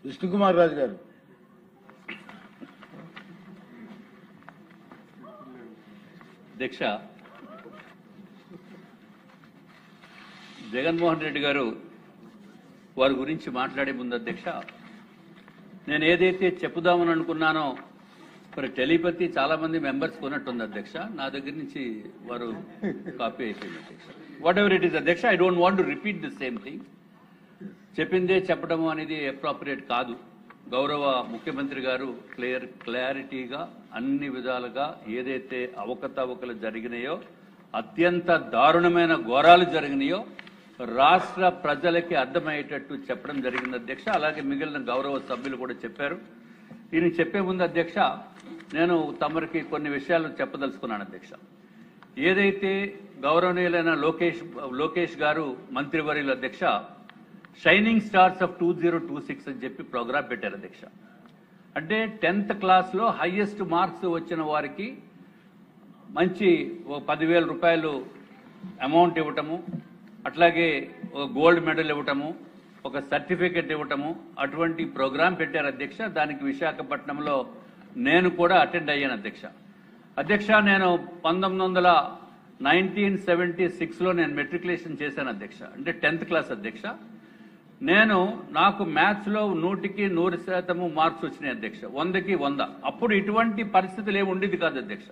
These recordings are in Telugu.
విష్ణుకుమార్ రాజు గారు. అధ్యక్ష, జగన్మోహన్ రెడ్డి గారు వారి గురించి మాట్లాడే ముందు అధ్యక్ష, నేను ఏదైతే చెప్పుదామని అనుకున్నానో మరి టెలిపతి చాలా మంది మెంబర్స్ కొన్నట్టుంది అధ్యక్ష. నా దగ్గర నుంచి వారు కాపీ అయిపోయింది అధ్యక్ష. వాట్ ఎవర్ ఇట్ ఈస్ అధ్యక్ష, I don't want to repeat the same thing. చెప్పిందే చెప్పడం అనేది అప్రాపరియేట్ కాదు. గౌరవ ముఖ్యమంత్రి గారు క్లారిటీగా అన్ని విధాలుగా ఏదైతే అవకతవకలు జరిగినాయో, అత్యంత దారుణమైన ఘోరాలు జరిగినాయో రాష్ట్ర ప్రజలకి అర్థమయ్యేటట్టు చెప్పడం జరిగింది అధ్యక్ష. అలాగే మిగిలిన గౌరవ సభ్యులు కూడా చెప్పారు. దీన్ని చెప్పే ముందు అధ్యక్ష, నేను తమరికి కొన్ని విషయాలు చెప్పదలుచుకున్నాను అధ్యక్ష. ఏదైతే గౌరవనీయులైన లోకేష్ గారు మంత్రివర్యులు అధ్యక్ష షైనింగ్ స్టార్స్ ఆఫ్ 2026 అని చెప్పి ప్రోగ్రామ్ పెట్టారు అధ్యక్ష. అంటే 10th క్లాస్లో హైయెస్ట్ మార్క్స్ వచ్చిన వారికి మంచి 10,000 రూపాయలు అమౌంట్ ఇవ్వటము, అట్లాగే గోల్డ్ మెడల్ ఇవ్వటము, ఒక సర్టిఫికెట్ ఇవ్వటము, అటువంటి ప్రోగ్రాం పెట్టారు అధ్యక్ష. దానికి విశాఖపట్నంలో నేను కూడా అటెండ్ అయ్యాను అధ్యక్ష. అధ్యక్ష, నేను 1976లో నేను మెట్రికులేషన్ చేశాను అధ్యక్ష. అంటే 10th క్లాస్ అధ్యక్ష. నాకు మ్యాథ్స్లో 100కి 100% మార్క్స్ వచ్చినాయి అధ్యక్ష, 100కి 100. అప్పుడు ఇటువంటి పరిస్థితులు ఏమి ఉండేది కాదు అధ్యక్ష.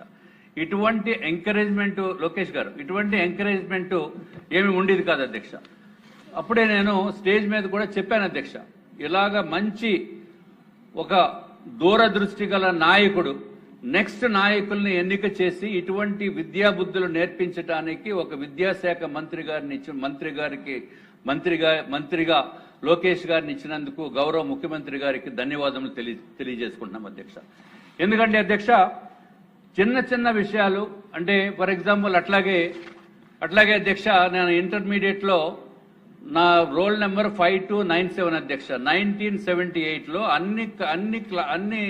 ఇటువంటి ఎంకరేజ్మెంట్ లోకేష్ గారు, ఇటువంటి ఎంకరేజ్మెంట్ ఏమి ఉండేది కాదు అధ్యక్ష. అప్పుడే నేను స్టేజ్ మీద కూడా చెప్పాను అధ్యక్ష, ఇలాగ మంచి ఒక దూరదృష్టి గల నాయకుడు నెక్స్ట్ నాయకుల్ని ఎన్నిక చేసి ఇటువంటి విద్యాబుద్ధులు నేర్పించడానికి ఒక విద్యాశాఖ మంత్రిగా లోకేష్ గారిని ఇచ్చినందుకు గౌరవ ముఖ్యమంత్రి గారికి ధన్యవాదములు తెలియజేసుకుంటున్నాం అధ్యక్ష. ఎందుకంటే అధ్యక్ష, చిన్న చిన్న విషయాలు అంటే ఫర్ ఎగ్జాంపుల్ అట్లాగే అధ్యక్ష, నేను ఇంటర్మీడియట్లో నా రోల్ నెంబర్ 5297 అధ్యక్ష. 1978లో అన్ని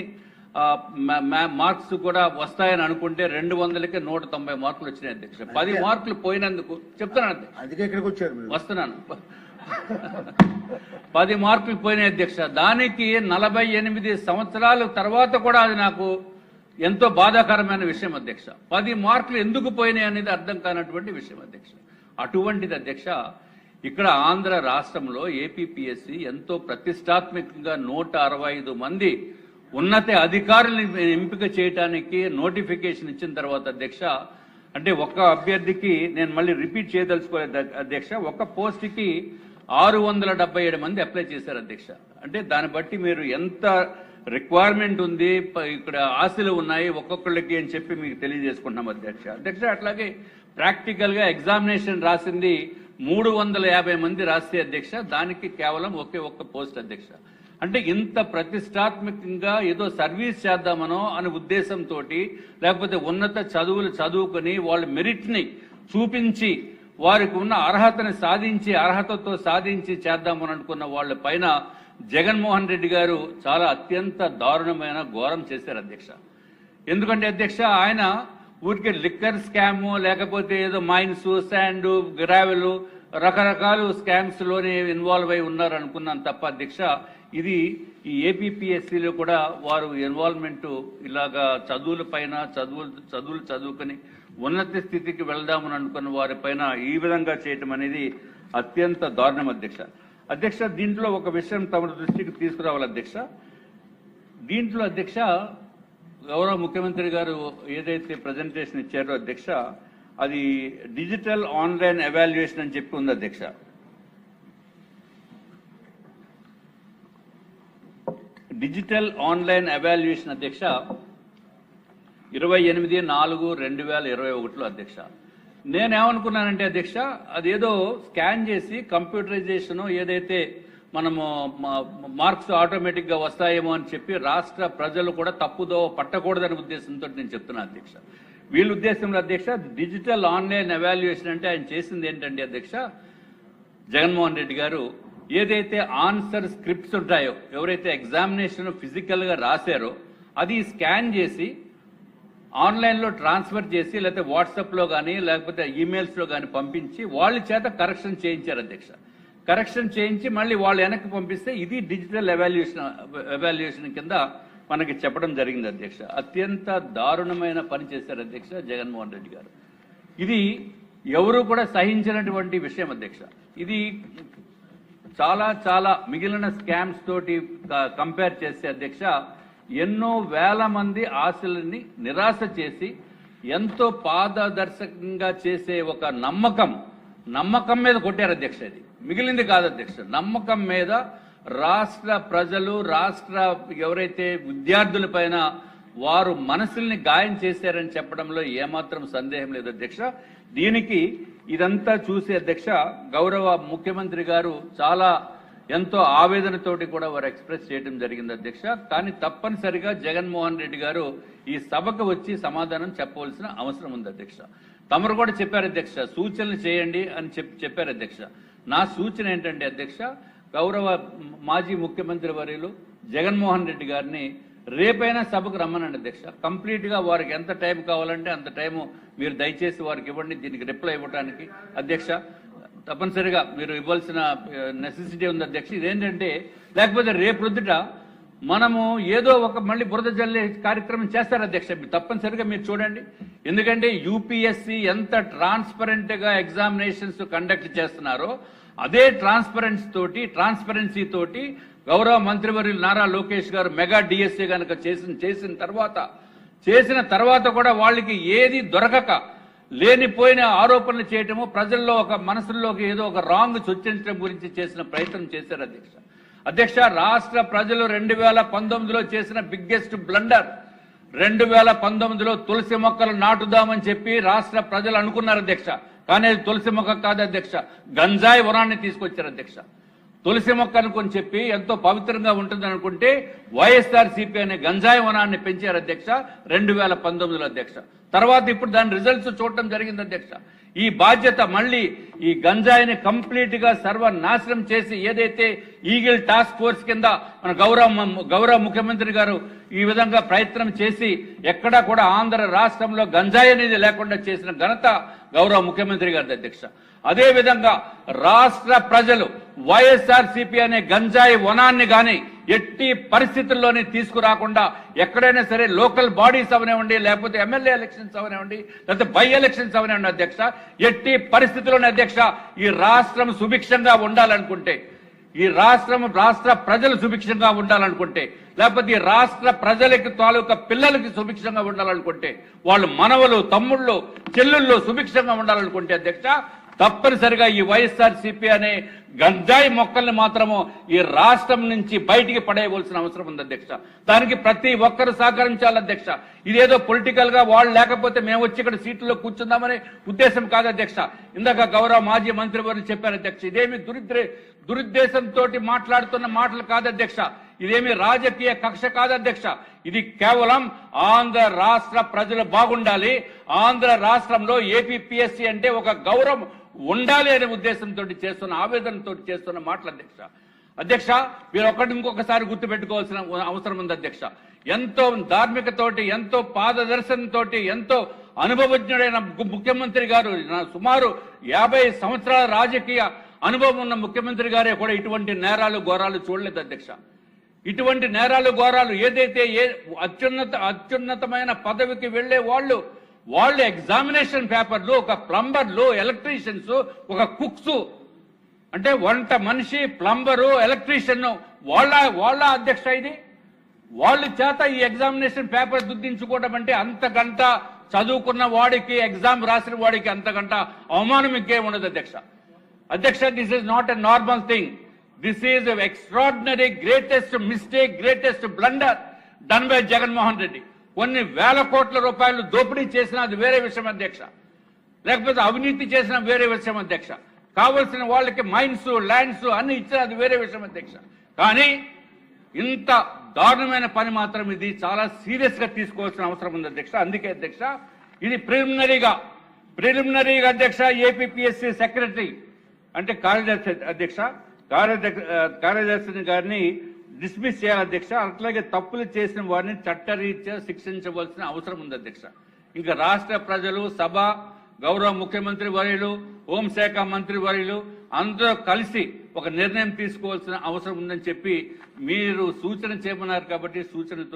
మార్క్స్ కూడా వస్తాయని అనుకుంటే 200కి 190 మార్కులు వచ్చినాయి అధ్యక్ష. 10 మార్కులు పోయినందుకు చెప్తున్నాను వస్తున్నాను 10 మార్కులు పోయినాయి అధ్యక్ష. దానికి 48 సంవత్సరాల తర్వాత కూడా అది నాకు ఎంతో బాధాకరమైన విషయం అధ్యక్ష. 10 మార్కులు ఎందుకు పోయినాయి అనేది అర్థం కానటువంటి విషయం అధ్యక్ష. అటువంటిది అధ్యక్ష, ఇక్కడ ఆంధ్ర రాష్ట్రంలో ఏపీపీఎస్సీ ఎంతో ప్రతిష్టాత్మకంగా 165 మంది ఉన్నత అధికారులను ఎంపిక చేయడానికి నోటిఫికేషన్ ఇచ్చిన తర్వాత అధ్యక్ష, అంటే ఒక్క అభ్యర్థికి నేను మళ్ళీ రిపీట్ చేయదలుచుకోలేదు అధ్యక్ష, ఒక్క పోస్ట్కి 677 మంది అప్లై చేశారు అధ్యక్ష. అంటే దాన్ని బట్టి మీరు ఎంత రిక్వైర్మెంట్ ఉంది, ఇక్కడ ఆశలు ఉన్నాయి ఒక్కొక్కళ్ళకి అని చెప్పి మీకు తెలియజేసుకుంటున్నాం అధ్యక్ష. అట్లాగే ప్రాక్టికల్గా ఎగ్జామినేషన్ రాసింది 350 మంది రాస్తే అధ్యక్ష, దానికి కేవలం ఒక్క పోస్ట్ అధ్యక్ష. అంటే ఇంత ప్రతిష్టాత్మకంగా ఏదో సర్వీస్ చేద్దామనో అనే ఉద్దేశంతో, లేకపోతే ఉన్నత చదువులు చదువుకొని వాళ్ళ మెరిట్ని చూపించి వారికి ఉన్న అర్హతతో సాధించి చేద్దామని అనుకున్న వాళ్ళ పైన జగన్మోహన్ రెడ్డి గారు చాలా అత్యంత దారుణమైన ఘోరం చేశారు అధ్యక్ష. ఎందుకంటే అధ్యక్ష, ఆయన ఊరికే లిక్కర్ స్కామ్ లేకపోతే ఏదో మైన్స్, శాండ్, గ్రావెల్ రకరకాల స్కామ్స్ లోనే ఇన్వాల్వ్ అయి ఉన్నారు అనుకున్నాను తప్ప అధ్యక్ష, ఇది ఈ ఏపీపీఎస్సీలో కూడా వారు ఇన్వాల్వ్మెంట్ ఇలాగా చదువులు చదువుకొని ఉన్నత స్థితికి వెళ్దామని అనుకున్న వారిపైన ఈ విధంగా చేయటం అనేది అత్యంత దారుణం అధ్యక్ష. దీంట్లో ఒక విషయం తమ దృష్టికి తీసుకురావాలి అధ్యక్ష. దీంట్లో అధ్యక్ష, గౌరవ ముఖ్యమంత్రి గారు ఏదైతే ప్రజెంటేషన్ ఇచ్చారో అధ్యక్ష, అది డిజిటల్ ఆన్లైన్ ఎవాల్యుయేషన్ అని చెప్పి ఉంది అధ్యక్ష. డిజిటల్ ఆన్లైన్ ఎవాల్యుయేషన్ అధ్యక్ష 28/4/2021లో అధ్యక్ష. నేనేమనుకున్నానంటే అధ్యక్ష, అదేదో స్కాన్ చేసి కంప్యూటరైజేషన్ ఏదైతే మనము మార్క్స్ ఆటోమేటిక్ గా వస్తాయేమో అని చెప్పి రాష్ట్ర ప్రజలు కూడా తప్పుదో పట్టకూడదనే ఉద్దేశంతో నేను చెప్తున్నాను అధ్యక్ష. వీళ్ళ ఉద్దేశంలో అధ్యక్ష, డిజిటల్ ఆన్లైన్ ఎవాల్యుయేషన్ అంటే ఆయన చేసింది ఏంటంటే అధ్యక్ష, జగన్మోహన్ రెడ్డి గారు ఏదైతే ఆన్సర్ స్క్రిప్ట్స్ ఉంటాయో, ఎవరైతే ఎగ్జామినేషన్ ఫిజికల్ గా రాశారో అది స్కాన్ చేసి ఆన్లైన్లో ట్రాన్స్ఫర్ చేసి లేకపోతే వాట్సాప్లో కానీ లేకపోతే ఈమెయిల్స్లో కానీ పంపించి వాళ్ళ చేత కరెక్షన్ చేయించారు అధ్యక్ష. కరెక్షన్ చేయించి మళ్ళీ వాళ్ళు వెనక్కి పంపిస్తే ఇది డిజిటల్ ఎవాల్యుయేషన్ కింద మనకి చెప్పడం జరిగింది అధ్యక్ష. అత్యంత దారుణమైన పని చేశారు అధ్యక్ష జగన్మోహన్ రెడ్డి గారు. ఇది ఎవరు కూడా సహించినటువంటి విషయం అధ్యక్ష. ఇది చాలా చాలా మిగిలిన స్కామ్స్ తోటి కంపేర్ చేస్తే అధ్యక్ష ఎన్నో వేల మంది ఆశలని నిరాశ చేసి ఎంతో పారదర్శకంగా చేసే ఒక నమ్మకం మీద కొట్టారు అధ్యక్ష. ఇది మిగిలింది కాదు అధ్యక్ష. నమ్మకం మీద రాష్ట్ర ప్రజలు ఎవరైతే విద్యార్థుల పైన వారు మనసుల్ని గాయం చేశారని చెప్పడంలో ఏమాత్రం సందేహం లేదు అధ్యక్ష. దీనికి ఇదంతా చూసి అధ్యక్ష గౌరవ ముఖ్యమంత్రి గారు చాలా ఎంతో ఆవేదనతోటి కూడా వారు ఎక్స్ప్రెస్ చేయడం జరిగింది అధ్యక్ష. కానీ తప్పనిసరిగా జగన్మోహన్ రెడ్డి గారు ఈ సభకు వచ్చి సమాధానం చెప్పవలసిన అవసరం ఉంది అధ్యక్ష. తమరు కూడా చెప్పారు అధ్యక్ష, సూచనలు చేయండి అని చెప్పారు అధ్యక్ష. నా సూచన ఏంటంటే అధ్యక్ష, గౌరవ మాజీ ముఖ్యమంత్రి వర్యులు జగన్మోహన్ రెడ్డి గారిని రేపైనా సభకు రమ్మనండి అధ్యక్ష. కంప్లీట్ గా వారికి ఎంత టైం కావాలంటే అంత టైము మీరు దయచేసి వారికి ఇవ్వండి దీనికి రిప్లై ఇవ్వడానికి అధ్యక్ష. తప్పనిసరిగా మీరు ఇవ్వాల్సిన నెసెసిటీ ఉంది అధ్యక్ష. ఇదేంటంటే లేకపోతే రేపు రొద్దుట మనము ఏదో ఒక మళ్ళీ బురద జల్లే కార్యక్రమం చేస్తారు అధ్యక్ష. తప్పనిసరిగా మీరు చూడండి. ఎందుకంటే యూపీఎస్సీ ఎంత ట్రాన్స్పరెంట్ గా ఎగ్జామినేషన్స్ కండక్ట్ చేస్తున్నారో అదే ట్రాన్స్పరెన్సీ తోటి గౌరవ మంత్రివర్యులు నారా లోకేష్ గారు మెగా డిఎస్సీ కనుక చేసిన తర్వాత కూడా వాళ్ళకి ఏది దొరకక లేనిపోయిన ఆరోపణలు చేయటము, ప్రజల్లో ఒక మనసుల్లోకి ఏదో ఒక రాంగ్ చొచ్చించడం గురించి చేసిన ప్రయత్నం చేశారు అధ్యక్ష. రాష్ట్ర ప్రజలు 2019లో చేసిన బిగ్గెస్ట్ బ్లండర్. 2019లో తులసి మొక్కలు నాటుదామని చెప్పి రాష్ట్ర ప్రజలు అనుకున్నారు అధ్యక్ష. కానీ అది తులసి మొక్క కాదు అధ్యక్ష, గంజాయి వనాన్ని తీసుకొచ్చారు అధ్యక్ష. తులసి మొక్క అనుకుని చెప్పి ఎంతో పవిత్రంగా ఉంటుంది అనుకుంటే వైఎస్ఆర్సీపీ అనే గంజాయి వనాన్ని పెంచారు అధ్యక్ష 2019లో అధ్యక్ష. తర్వాత ఇప్పుడు దాని రిజల్ట్స్ చూడటం జరిగింది అధ్యక్ష. ఈ బాధ్యత మళ్ళీ ఈ గంజాయిని కంప్లీట్ గా సర్వనాశనం చేసి ఏదైతే ఈగిల్ టాస్క్ ఫోర్స్ కింద మన గౌరవ ముఖ్యమంత్రి గారు ఈ విధంగా ప్రయత్నం చేసి ఎక్కడా కూడా ఆంధ్ర రాష్ట్రంలో గంజాయి అనేది లేకుండా చేసిన ఘనత గౌరవ ముఖ్యమంత్రి గారి అధ్యక్ష. అదే విధంగా రాష్ట్ర ప్రజలు వైఎస్ఆర్సీపీ అనే గంజాయి వనాన్ని గాని ఎట్టి పరిస్థితుల్లోనే తీసుకురాకుండా ఎక్కడైనా సరే లోకల్ బాడీస్ అవనివ్వండి, లేకపోతే ఎమ్మెల్యే ఎలక్షన్స్ అవనివ్వండి, లేకపోతే బై ఎలక్షన్స్ అవనివ్వండి అధ్యక్ష, ఎట్టి పరిస్థితుల్లోనే అధ్యక్ష ఈ రాష్ట్రం సుభిక్షంగా ఉండాలనుకుంటే, ఈ రాష్ట్ర ప్రజలు సుభిక్షంగా ఉండాలనుకుంటే, లేకపోతే ఈ రాష్ట్ర ప్రజలకి తాలూకా పిల్లలకి సుభిక్షంగా ఉండాలనుకుంటే, వాళ్ళు మనవలు తమ్ముళ్ళు చెల్లుళ్ళు సుభిక్షంగా ఉండాలనుకుంటే అధ్యక్ష తప్పనిసరిగా ఈ వైఎస్ఆర్సీపీ అనే గంజాయి మొక్కల్ని మాత్రము ఈ రాష్ట్రం నుంచి బయటికి పడేయవలసిన అవసరం ఉంది అధ్యక్ష. దానికి ప్రతి ఒక్కరు సహకరించాలి అధ్యక్ష. ఇదేదో పొలిటికల్ గా వాళ్ళు లేకపోతే మేము వచ్చి ఇక్కడ సీట్లలో కూర్చుందామనే ఉద్దేశం కాదు అధ్యక్ష. ఇందాక గౌరవ మాజీ మంత్రి వారు చెప్పారు అధ్యక్ష, ఇదేమి దురుద్దేశంతో మాట్లాడుతున్న మాటలు కాదు అధ్యక్ష. ఇదేమి రాజకీయ కక్ష కాదు అధ్యక్ష. ఇది కేవలం ఆంధ్ర రాష్ట్ర ప్రజలు బాగుండాలి, ఆంధ్ర రాష్ట్రంలో ఏపీపీఎస్సీ అంటే ఒక గౌరవం ఉండాలి అనే ఉద్దేశంతో చేస్తున్న ఆవేదనతో చేస్తున్న మాటలు అధ్యక్ష. మీరు ఇంకొకసారి గుర్తుపెట్టుకోవాల్సిన అవసరం ఉంది అధ్యక్ష. ఎంతో ధార్మికతోటి, ఎంతో పారదర్శనంతో, ఎంతో అనుభవజ్ఞుడైన ముఖ్యమంత్రి గారు, సుమారు 50 సంవత్సరాల రాజకీయ అనుభవం ఉన్న ముఖ్యమంత్రి గారే కూడా ఇటువంటి నేరాలు ఘోరాలు చూడలేదు అధ్యక్ష. ఇటువంటి నేరాలు ఘోరాలు ఏదైతే అత్యున్నతమైన పదవికి వెళ్లే వాళ్ళు ఎగ్జామినేషన్ పేపర్లు, ఒక ప్లంబర్లు, ఎలక్ట్రీషియన్స్, ఒక కుక్స్, అంటే వంట మనిషి, ప్లంబరు, ఎలక్ట్రీషియన్ వాళ్ళ అధ్యక్ష ఇది వాళ్ళ చేత ఈ ఎగ్జామినేషన్ పేపర్ దుద్దించుకోవడం అంటే అంతకంట చదువుకున్న వాడికి, ఎగ్జామ్ రాసిన వాడికి అంతకంట అవమానం ఇంకేం ఉండదు అధ్యక్ష. This is not a normal thing. This is an extraordinary, greatest mistake, greatest blunder done by Jaganmohan Reddy. కొన్ని వేల కోట్ల రూపాయలు దోపిడీ చేసిన అది వేరే విషయం అధ్యక్ష, లేకపోతే అవినీతి చేసిన వేరే విషయం అధ్యక్ష, కావలసిన వాళ్ళకి మైన్స్, ల్యాండ్స్ అన్ని ఇచ్చిన అది వేరే విషయం అధ్యక్ష. కానీ ఇంత దారుణమైన పని మాత్రం ఇది చాలా సీరియస్ గా తీసుకోవాల్సిన అవసరం ఉంది అధ్యక్ష. అందుకే అధ్యక్ష ఇది ప్రిలిమినరీగా అధ్యక్ష ఏపీపీఎస్సీ సెక్రటరీ అంటే కార్యదర్శిని గారిని డిస్మిస్ చేయాలి అధ్యక్ష. అట్లాగే తప్పులు చేసిన వారిని చట్టరీత్యా శిక్షించవలసిన అవసరం ఉంది అధ్యక్ష. ఇంకా రాష్ట్ర ప్రజలు, సభ, గౌరవ ముఖ్యమంత్రి వర్యులు, హోంశాఖ మంత్రి వర్యులు అందరూ కలిసి ఒక నిర్ణయం తీసుకోవాల్సిన అవసరం ఉందని చెప్పి మీరు సూచన చేయమన్నారు కాబట్టి సూచనతో